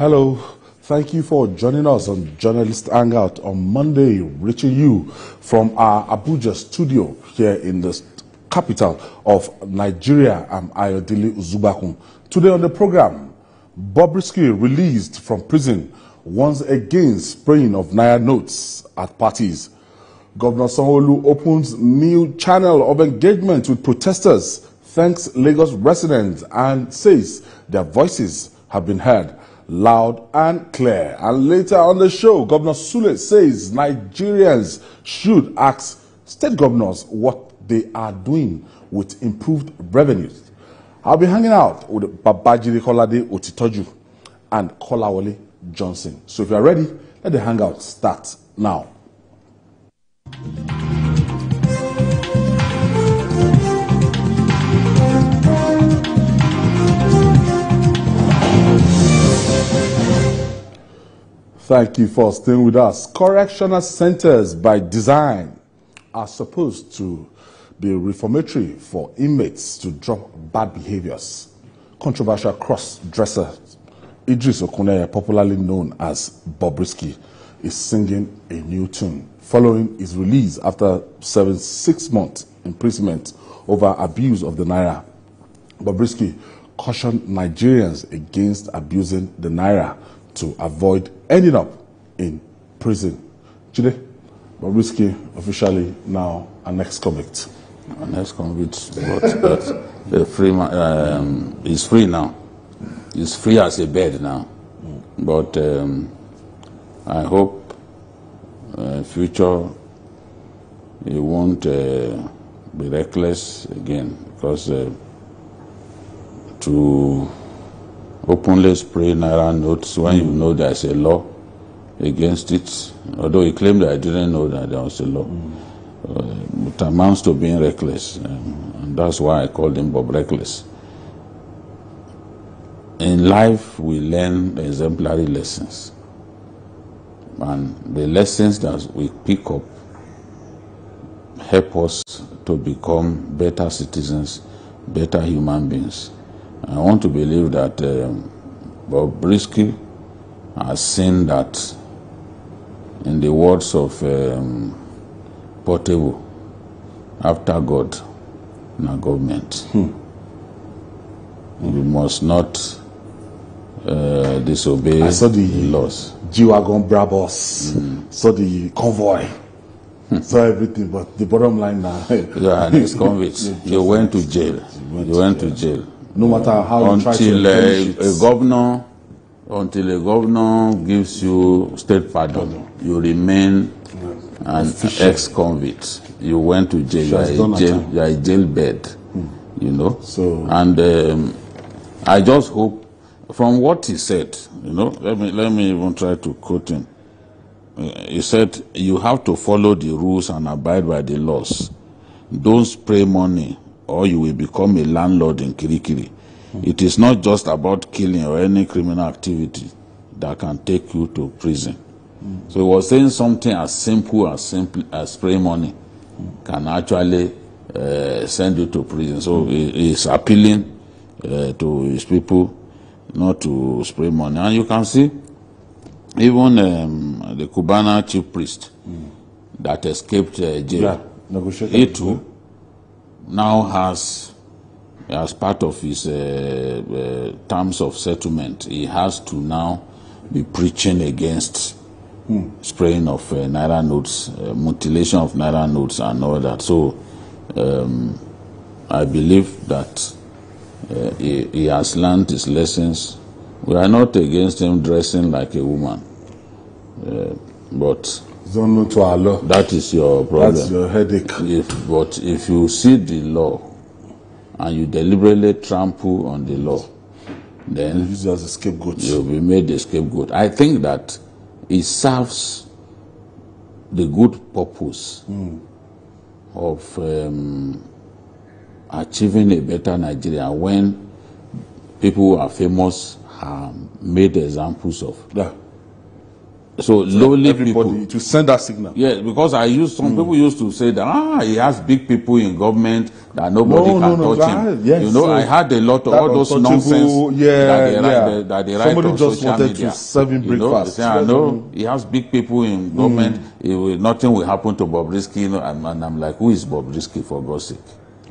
Hello, thank you for joining us on Journalist Hangout on Monday, reaching you from our Abuja studio here in the capital of Nigeria. I'm Ayodele Uzubakun. Today on the program, Bobriksy released from prison once again spraying of Naira notes at parties. Governor Sanwo-Olu opens new channel of engagement with protesters, thanks Lagos residents and says their voices have been heard loud and clear. And later on the show, Governor Sule says Nigerians should ask state governors what they are doing with improved revenues. I'll be hanging out with Babajide Kolade Otitoju and Kolawole Johnson. So if you are ready, let the hangout start now. Thank you for staying with us. Correctional centers by design are supposed to be reformatory for inmates to drop bad behaviors. Controversial cross-dresser Idris Okuneye, popularly known as Bobriksy, is singing a new tune following his release after serving 6 months imprisonment over abuse of the Naira. Bobriksy cautioned Nigerians against abusing the Naira to avoid ending up in prison. Today, Bobriksy officially now an ex-convict. An ex-convict, but free man, he's free now. He's free as a bird now. But I hope future he won't be reckless again, because to openly spray Naira notes when you know there's a law against it, although he claimed that I didn't know that there was a law, it amounts to being reckless, and that's why I called him Bob Reckless. In life, we learn exemplary lessons, and the lessons that we pick up help us to become better citizens, better human beings. I want to believe that Bobriksy has seen that, in the words of Portable, after God, na government. You must not disobey the laws. G-Wagon Brabus, saw the convoy, saw everything, but the bottom line now... Yeah, and it's convicts. You went to jail. You went to jail. No matter how you try to until a governor gives you state pardon, you remain an ex-convict. You went to jail. You are a jailbird. You know. So, and I just hope, from what he said, you know, let me even try to quote him. He said, "You have to follow the rules and abide by the laws. Don't spray money, or you will become a landlord in Kirikiri. It is not just about killing or any criminal activity that can take you to prison." So he was saying something as simple as spray money can actually send you to prison. So he is appealing to his people not to spray money. And you can see even the Cubana chief priest that escaped jail, he too now has, as part of his terms of settlement, he has to now be preaching against spraying of Naira notes, mutilation of Naira notes and all that. So I believe that he has learned his lessons. We are not against him dressing like a woman, but that is your problem. That's your headache. But if you see the law and you deliberately trample on the law, then you use as a scapegoat. You'll be made a scapegoat. I think that it serves the good purpose of achieving a better Nigeria when people who are famous are made examples of. Yeah. So lowly people to send that signal. Yeah, because some people used to say that he has big people in government that nobody can touch him. Yes, you know, I had a lot of all those nonsense that they write Somebody on just social wanted media. to serve him breakfast. They say, I know he has big people in government. Nothing will happen to Bobriksy. And I'm like, who is Bobriksy, for God's sake?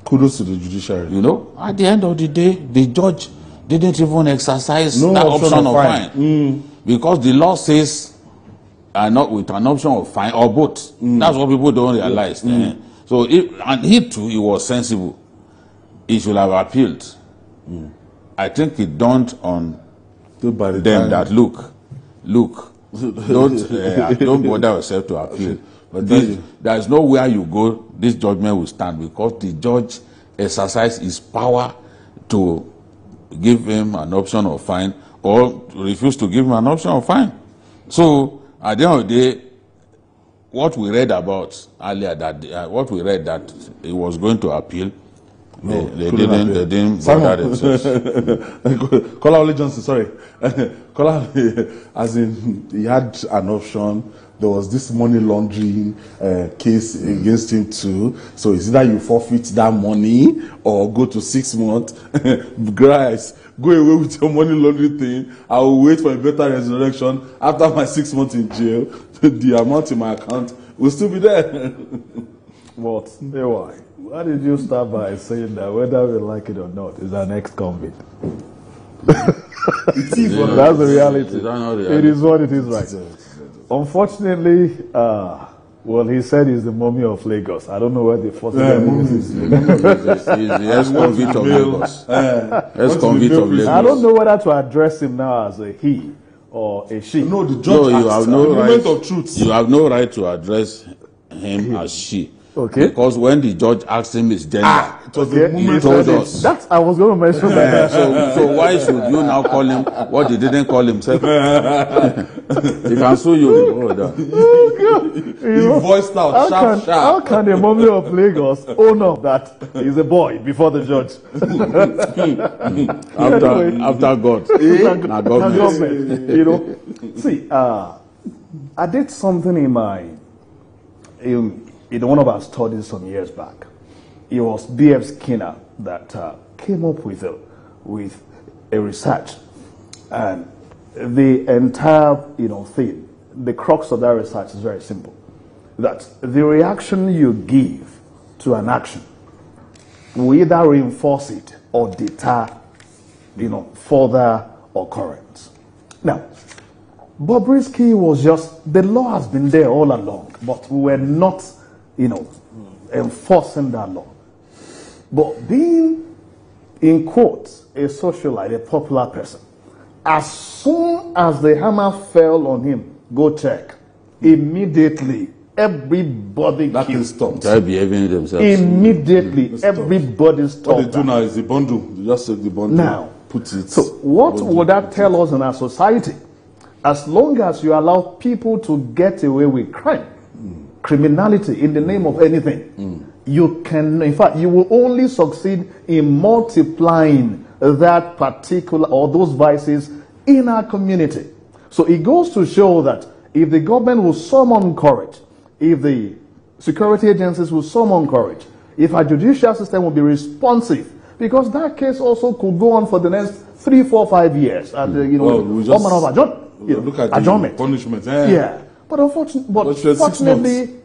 Kudos to the judiciary. You know, at the end of the day, the judge didn't even exercise that option of fine. Because the law says not with an option of fine or both. That's what people don't realize. So, he too, he was sensible. He should have appealed. I think it dawned on them that look, don't bother yourself to appeal. But there is nowhere you go, this judgment will stand, because the judge exercised his power to give him an option of fine or refuse to give him an option of fine. So, at the end of the day, what we read about earlier, that he was going to appeal, they didn't bother themselves. Kola Johnson, sorry. Kola, as in, he had an option. There was this money laundering case against him too. So it's either you forfeit that money or go to 6 months. Guys, go away with your money laundering thing. I will wait for a better resurrection. After my 6 months in jail, the amount in my account will still be there. But why did you start by saying that whether we like it or not is an ex-convict? It is what that's the reality. It is what it is, right? Unfortunately, he said he's the mummy of Lagos. I don't know where the first He's the ex-convict of Lagos. Ex-convict of Lagos. I don't know whether to address him now as a he or a she. No, the judge you have no right. Of truth. You have no right to address him as she. Okay. Because when the judge asked him his gender, it was the moment he told us. That's I was going to mention that. So why should you now call him what he didn't call himself? He can sue you. He voiced out sharp. How can the mummy of Lagos own up that he's a boy before the judge? after God. Government. You know. See, I did something in one of our studies some years back. It was B.F. Skinner that came up with a research, and the entire thing, the crux of that research is very simple: that the reaction you give to an action will either reinforce it or deter further occurrence. Now, Bobriksy was the law has been there all along, but we were not enforcing that law. But being, in quotes, a socialite, a popular person, as soon as the hammer fell on him, go check. Immediately, everybody stopped. They're behaving themselves. Immediately, everybody stopped. What they do now is the bundle. They just take the bundle. Now, put it. So, what would that tell us in our society? As long as you allow people to get away with crime, criminality in the name of anything, you can, in fact, you will only succeed in multiplying that particular or those vices in our community. So it goes to show that if the government will summon courage, if the security agencies will summon courage, if our judicial system will be responsive, because that case also could go on for the next 3, 4, 5 years, and look at adjournment. The punishment. Yeah. But fortunately,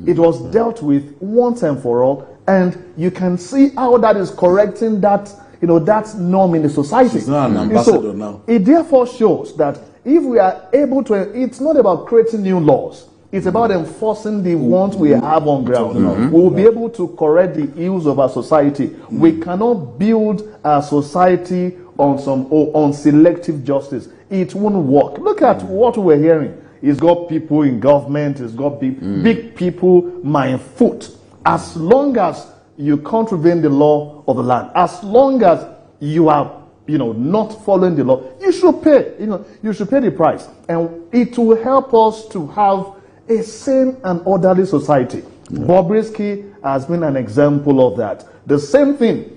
it was dealt with once and for all, and you can see how that is correcting that, that norm in the society. She's not an ambassador now. It therefore shows that if we are able to, it's not about creating new laws. It's about enforcing the ones we have on ground. We will be able to correct the ills of our society. We cannot build our society on selective justice. It won't work. Look at what we're hearing. It's got people in government. It's got big people my foot. As long as you contravene the law of the land, as long as you are, not following the law, you should pay. You should pay the price, and it will help us to have a sane and orderly society. Bobriksy has been an example of that. The same thing.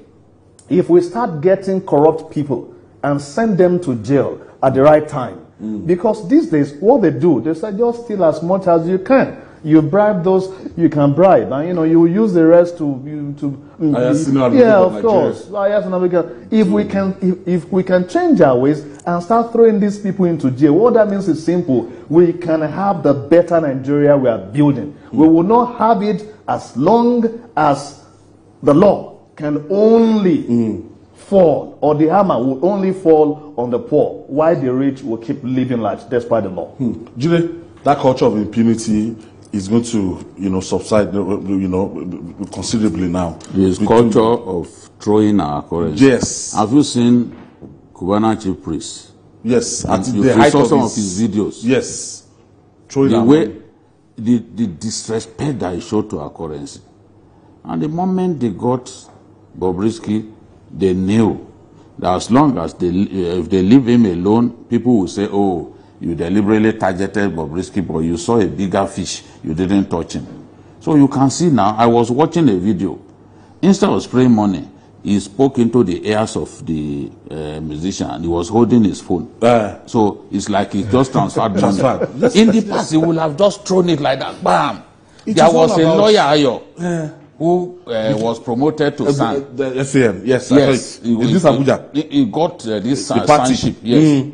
If we start getting corrupt people and send them to jail at the right time, Because these days, what they do, they say just steal as much as you can. You bribe those you can bribe, and you use the rest to of course. If we can change our ways and start throwing these people into jail, what that means is simple: we can have the better Nigeria we are building. We will not have it as long as the law can only fall, or the hammer will only fall on the poor, while the rich will keep living life despite the law. Jide, that culture of impunity is going to, subside, considerably now. This culture of throwing our currency. Yes. Have you seen Cubana chief priest? Yes. And you saw some of his videos. Yes. Throwing the way, the disrespect that he showed to our currency. And the moment they got Bobriksy, they knew that as long as if they leave him alone, people will say, oh, you deliberately targeted Bobriksy, but you saw a bigger fish, you didn't touch him. So you can see now, I was watching a video. Instead of spraying money, he spoke into the ears of the musician, and he was holding his phone. So it's like he just transferred money. In the past, he would have just thrown it like that, bam. There was a lawyer, Ayo, who was promoted to SAN. The SAM, yes. Yes. Is this Abuja? He got this SANship, yes.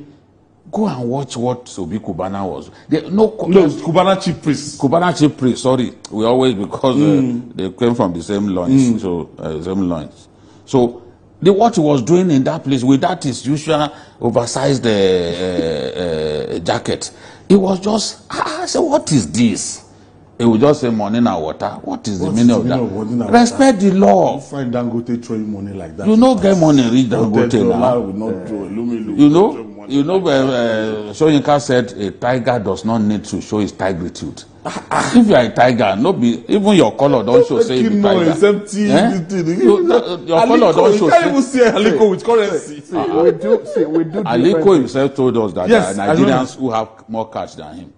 Go and watch what Obi Cubana was. Cubana chief priest. Cubana chief priest, sorry. We always, because they came from the same loins. Same loins. So, what he was doing in that place, with that his usual oversized jacket, it was just, I said, what is this? He would just say money and water. What is the meaning of that? Respect the law. You find Dangote throwing money like that. You know, get money, reach Dangote now. Soyinka said a tiger does not need to show his tigritude. If you are a tiger, even your color don't show say you are a tiger. Your color don't show. You can't even see Aliko with currency. We do. Aliko himself told us that there are Nigerians who have more cash than him.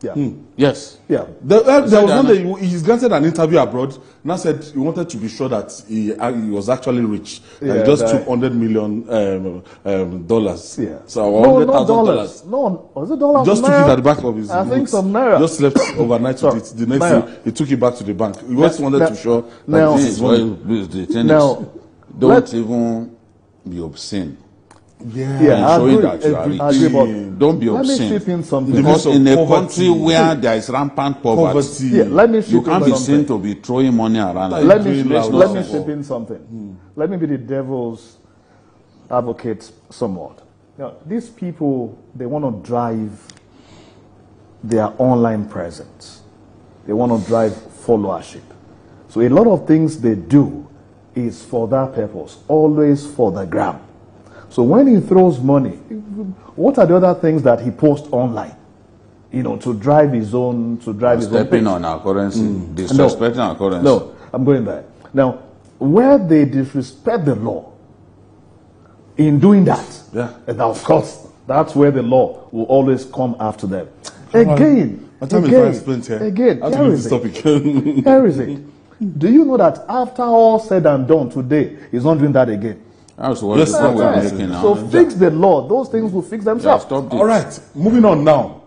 Yeah. Yes. Yeah. There was one day he's granted an interview abroad. Now said he wanted to be sure that he was actually rich. And he just took $100 million. Yeah. So $100,000. No, was it dollars? Just took it at the back of his. I think some Naira. Just left overnight with it. The next day he took it back to the bank. He just wanted to show that this is don't even be obscene. Yeah, showing that you are rich. Don't be obscene. Let me chip in something. Because in a country where there is rampant poverty, you can't be seen to be throwing money around. Let me chip in something. Let me be the devil's advocate somewhat. These people, they want to drive their online presence. They want to drive followership. So a lot of things they do is for that purpose, always for the gram. So when he throws money, what are the other things that he posts online? To drive his own, stepping on our currency, disrespecting our currency. No, I'm going there. Now, where they disrespect the law, in doing that, and of course, that's where the law will always come after them. Again, here is it. Do you know that after all said and done today, he's not doing that again? So fix the law. Those things will fix themselves. All right, moving on now.